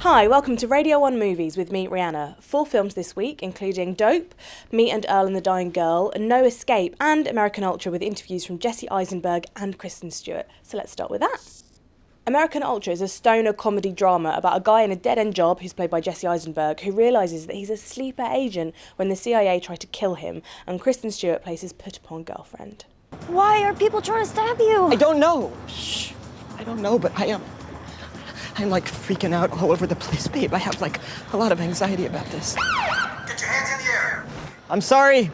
Hi, welcome to Radio 1 Movies with me, Rhianna. 4 films this week, including Dope, Me and Earl and the Dying Girl, No Escape, and American Ultra with interviews from Jesse Eisenberg and Kristen Stewart. So let's start with that. American Ultra is a stoner comedy drama about a guy in a dead-end job who's played by Jesse Eisenberg who realises that he's a sleeper agent when the CIA try to kill him, and Kristen Stewart plays his put-upon girlfriend. Why are people trying to stab you? I don't know. Shh. I don't know, but I'm like freaking out all over the place, babe. I have like a lot of anxiety about this. Get your hands in the air. I'm sorry.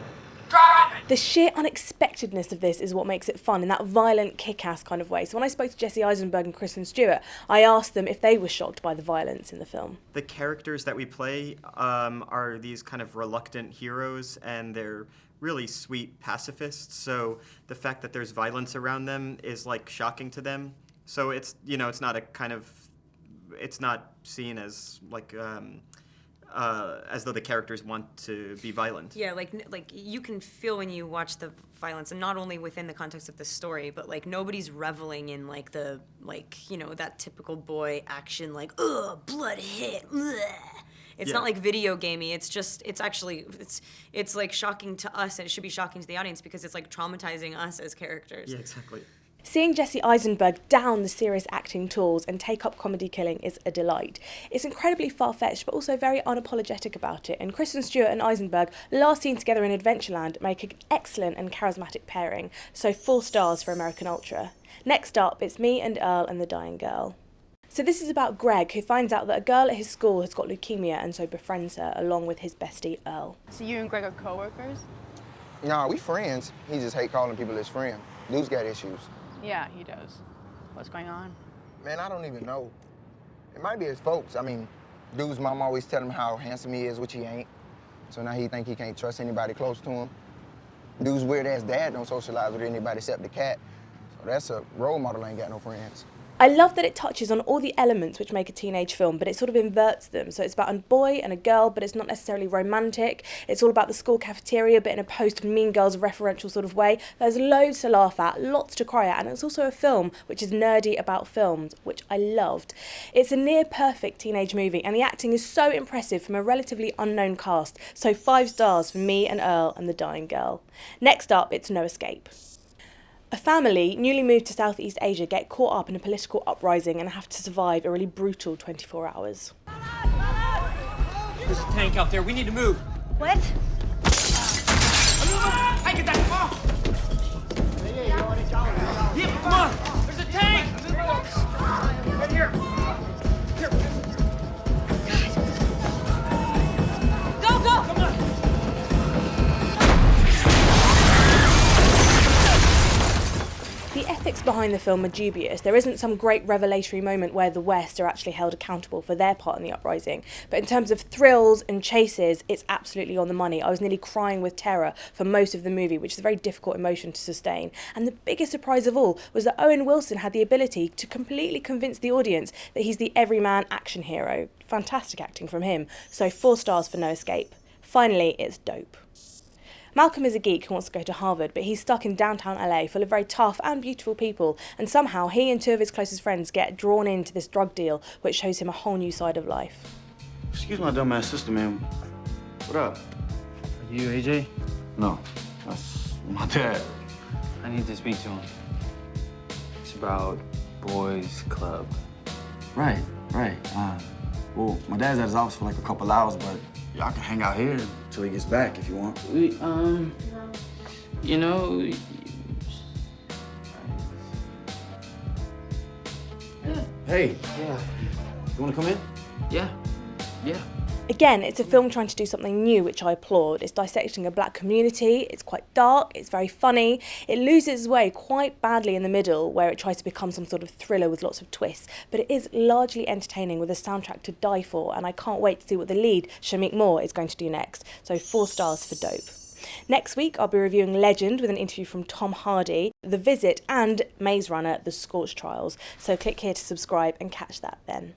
Drop it. The sheer unexpectedness of this is what makes it fun in that violent, kick-ass kind of way. So when I spoke to Jesse Eisenberg and Kristen Stewart, I asked them if they were shocked by the violence in the film. The characters that we play are these kind of reluctant heroes, and they're really sweet pacifists. So the fact that there's violence around them is like shocking to them. So it's it's not seen as like as though the characters want to be violent. Yeah, like you can feel when you watch the violence, and not only within the context of the story, but like nobody's reveling in like the that typical boy action like blood hit. Ugh. It's not like video gamey. It's like shocking to us, and it should be shocking to the audience because it's like traumatizing us as characters. Yeah, exactly. Seeing Jesse Eisenberg down the serious acting tools and take up comedy killing is a delight. It's incredibly far-fetched but also very unapologetic about it, and Kristen Stewart and Eisenberg, last seen together in Adventureland, make an excellent and charismatic pairing, so 4 stars for American Ultra. Next up, it's Me and Earl and the Dying Girl. So this is about Greg, who finds out that a girl at his school has got leukemia and so befriends her along with his bestie Earl. So you and Greg are co-workers? Nah, we friends. He just hate calling people his friend. Dude's got issues. Yeah, he does. What's going on? Man, I don't even know. It might be his folks. I mean, dude's mom always tell him how handsome he is, which he ain't. So now he think he can't trust anybody close to him. Dude's weird-ass dad don't socialize with anybody except the cat. So that's a role model, ain't got no friends. I love that it touches on all the elements which make a teenage film, but it sort of inverts them. So it's about a boy and a girl, but it's not necessarily romantic. It's all about the school cafeteria, but in a post-Mean Girls referential sort of way. There's loads to laugh at, lots to cry at, and it's also a film which is nerdy about films, which I loved. It's a near-perfect teenage movie, and the acting is so impressive from a relatively unknown cast. So 5 stars for Me and Earl and the Dying Girl. Next up, it's No Escape. A family newly moved to Southeast Asia get caught up in a political uprising and have to survive a really brutal 24 hours. There's a tank out there. We need to move. What? Hey, get that! Come on! Yeah, come on! There's a tank! Right here! Here! Go, go! Come on! The ethics behind the film are dubious. There isn't some great revelatory moment where the West are actually held accountable for their part in the uprising. But in terms of thrills and chases, it's absolutely on the money. I was nearly crying with terror for most of the movie, which is a very difficult emotion to sustain. And the biggest surprise of all was that Owen Wilson had the ability to completely convince the audience that he's the everyman action hero. Fantastic acting from him. So 4 stars for No Escape. Finally, it's Dope. Malcolm is a geek who wants to go to Harvard, but he's stuck in downtown LA full of very tough and beautiful people, and somehow he and 2 of his closest friends get drawn into this drug deal, which shows him a whole new side of life. Excuse my dumb ass sister, man. What up? Are you AJ? No, that's my dad. I need to speak to him. It's about Boys Club. Right. Well, my dad's at his office for like a couple hours, but y'all can hang out here until he gets back if you want. We, you know... Hey. Yeah. You wanna come in? Yeah. Again, it's a film trying to do something new, which I applaud. It's dissecting a black community, it's quite dark, it's very funny. It loses its way quite badly in the middle, where it tries to become some sort of thriller with lots of twists, but it is largely entertaining with a soundtrack to die for, and I can't wait to see what the lead, Shamik Moore, is going to do next. So 4 stars for Dope. Next week, I'll be reviewing Legend with an interview from Tom Hardy, The Visit, and Maze Runner, The Scorch Trials. So click here to subscribe and catch that then.